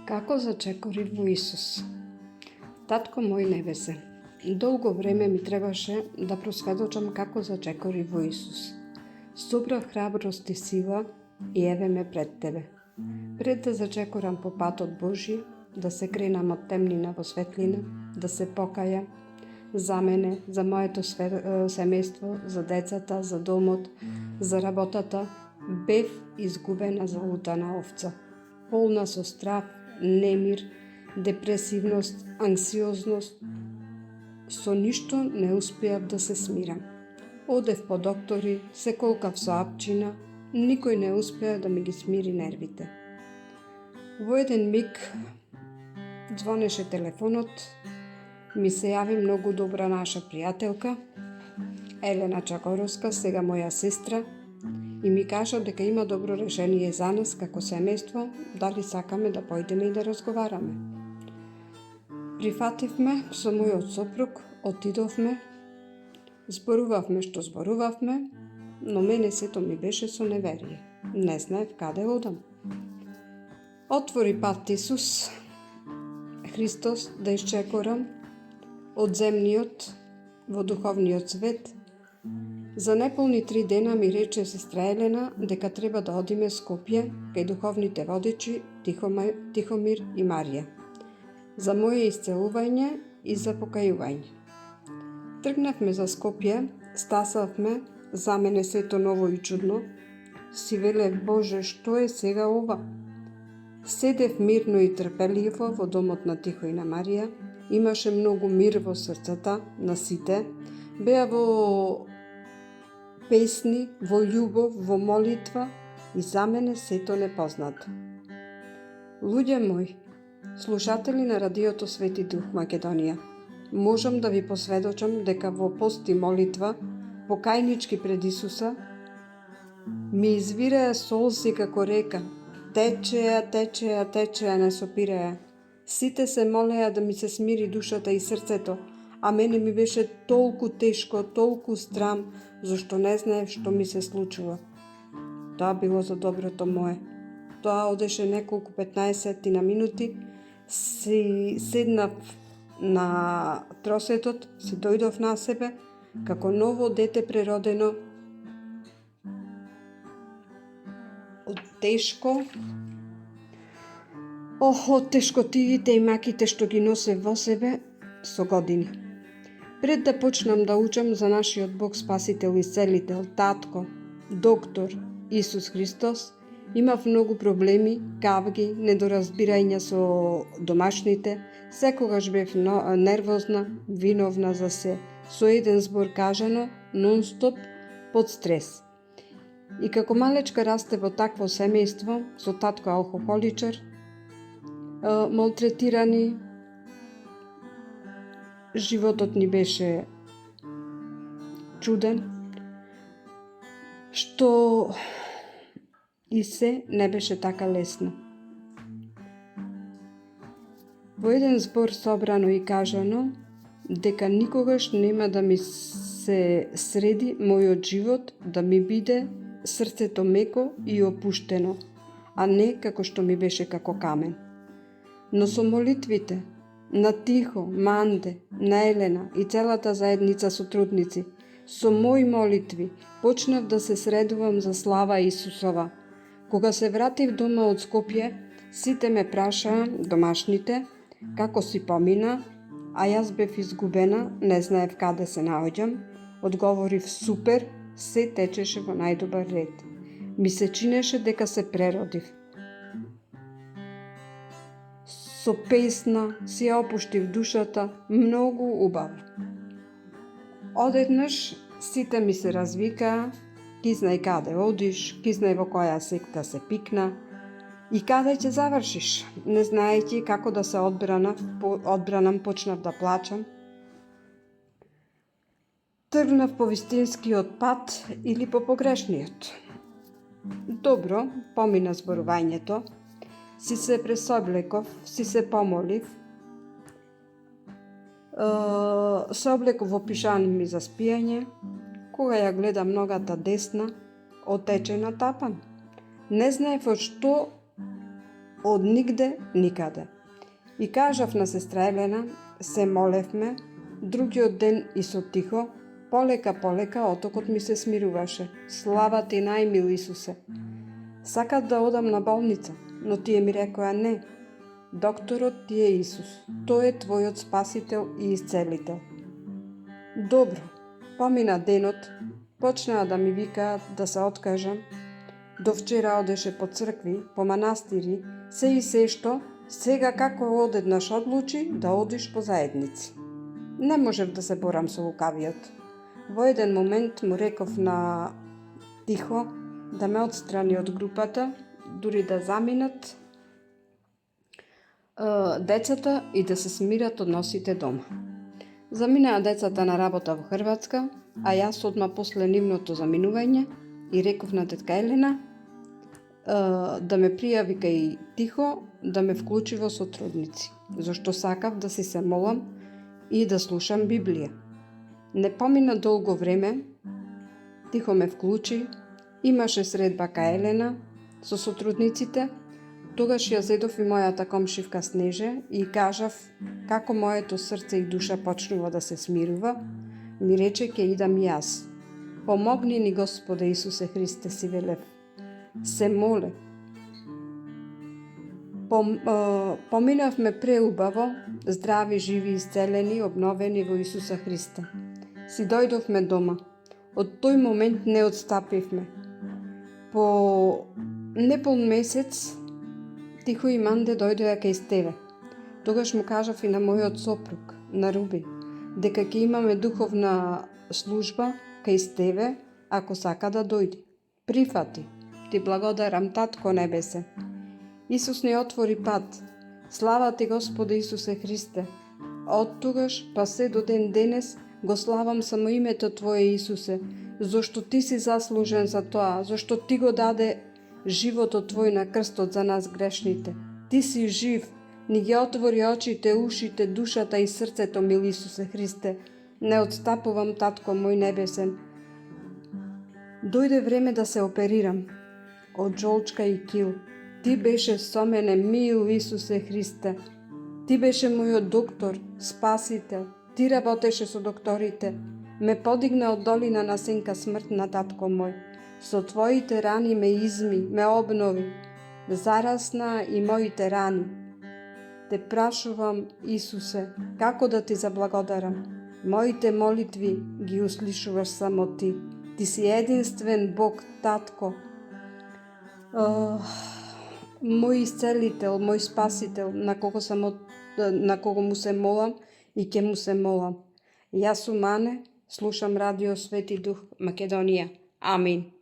Како зачекорив во Исус? Татко мој небесен, долго време ми требаше да просведочам како зачекорив во Исус. Собрав храброст и сила и еве ме пред Тебе. Пред да зачекорам по патот Божи, да се кренам од темнина во светлина, да се покајам за мене, за моето семејство, за децата, за домот, за работата, бев изгубена залутана овца, полна со страв, немир, депресивност, анксиозност. Со ништо не успеав да се смирам. Одев по доктори, се колкав со апчина, никој не успеа да ми ги смири нервите. Во еден миг звонеше телефонот, ми се јави многу добра наша пријателка, Елена Чагоровска, сега моја сестра, и ми кажа дека има добро решение за нас како семејство, дали сакаме да појдеме и да разговараме. Прифативме со мојот сопруг, отидовме, зборувавме што зборувавме, но мене сето ми беше со неверие. Не знаев каде одам. Отвори пат Исус, Христос, да исчекорам од земниот во духовниот свет. За неполни 3 дена ми рече сестра Елена дека треба да одиме Скопје кај духовните водичи Тихомир и Марија, за моje исцелување и за покајување. Тргнавме за Скопје, стасавме, за мене сето ново и чудно. Си велев, Боже, што е сега ова? Седев мирно и трпеливо во домот на Тихо и на Марија, имаше многу мир во срцата на сите, беа во песни, во љубов, во молитва и за мене сето непознато. Луѓе мои, слушатели на радиото Свети Дух Македонија, можам да ви посведочам дека во пост и молитва, покајнички пред Исуса, ми извираа солзи како река, течеа, не сопираја. Сите се молеа да ми се смири душата и срцето, а мене ми беше толку тешко, толку страм, зашто не знаев што ми се случува. Тоа било за доброто мое. Тоа одеше неколку 15 на минути, си седнав на тросетот, си дојдов на себе, како ново дете преродено, од тешкотиите и маките што ги носе во себе со години. Пред да почнам да учам за нашиот Бог Спасител и Исцелител, Татко, Доктор, Исус Христос, имав многу проблеми, кавги, недоразбирања со домашните, секогаш бев нервозна, виновна за се, со еден збор кажано, нон-стоп, под стрес. И како малечка расте во такво семејство, со татко алкохоличар, малтретирани, животот ни беше чуден, што и се не беше така лесно. Во еден збор собрано и кажано дека никогаш нема да ми се среди мојот живот, да ми биде срцето меко и опуштено, а не како што ми беше како камен. Но со молитвите на Тихо, Манде, на Елена и целата заедница сотрудници, со мои молитви почнав да се средувам за слава Исусова. Кога се вратив дома од Скопје, сите ме прашаа, домашните, како си помина, а јас бев изгубена, не знаев каде се наоѓам. Одговорив супер, се течеше во најдобар ред. Ми се чинеше дека се преродив. Со песна си ја опуштив душата, многу убаво. Одеднаш сите ми се развикаа, ки знај каде одиш, ки знај во која секта се пикна и каде ќе завршиш. Не знаејќи како да се одбранам, почнав да плачам. Тргнав по вистинскиот пат или по погрешниот. Добро, помина зборувањето, си се пресоблеков, си се помолив, се облеков во пижами за спијање, кога ја гледам ногата десна, отечена тапан. Не знаев од што од нигде никаде. И кажав на сестра Елена, се молевме, другиот ден и со тихо, полека отокот ми се смируваше. Слава ти најмил Исусе. Сакат да одам на болница, но тие ми рекоа не. Докторот ти е Исус. Тој е твојот спасител и исцелител. Добро, помина денот, почнаа да ми викаат да се откажам. До вчера одеше по цркви, по манастири, се и се што, сега како одеднаш одлучи да одиш по заедници. Не можев да се борам со лукавиот. Во еден момент му реков на тихо да ме отстрани од групата, дури да заминат децата и да се смират односите дома. Заминаа децата на работа во Хрватска, а јас одма после нивното заминување и реков на тетка Елена да ме пријави кај тихо, да ме вклучи во сотрудници, зашто сакав да си се молам и да слушам Библија. Не помина долго време, тихо ме вклучи, имаше средба кај Елена со сотрудниците. Тогаш ја зедов и мојата комшивка Снеже и кажав како моето срце и душа почнува да се смирува, ми рече ке идам и јас. Помогни ни Господе Исусе Христе, си велев. Се моле. Поминавме преубаво, здрави, живи, исцелени, обновени во Исуса Христа. Си дојдовме дома. Од тој момент не отстапивме. По неполн месец Тихо и Манде дојдоа кај Стеве. Тогаш му кажав и на мојот сопруг, на Руби, дека ќе имаме духовна служба кај Стеве, ако сака да дојде. Прифати. Ти благодарам, Татко Небесе. Исус ни отвори пат. Слава ти, Господи Исусе Христе. Од тогаш па се до ден денес го славам само името Твое, Исусе, зашто ти си заслужен за тоа, зашто ти го даде животот Твој на крстот за нас грешните. Ти си жив, ни ги отвори очите, ушите, душата и срцето, мил Исусе Христе. Не отстапувам, Татко мој небесен. Дојде време да се оперирам од жолчка и кил. Ти беше со мене, мил Исусе Христе. Ти беше мојот доктор, спасител. Ти работеше со докторите. Ме подигна од долина на сенка смрт на Татко мој. Со Твоите рани ме изми, ме обнови. Зарасна и моите рани. Те прашувам, Исусе, како да ти заблагодарам. Моите молитви ги услишуваш само ти. Ти си единствен Бог, Татко. Мој исцелител, мој спасител, на кого му се молам и ќе му се молам. Јас сум Ане, слушам Радио Свети Дух Македонија. Амин.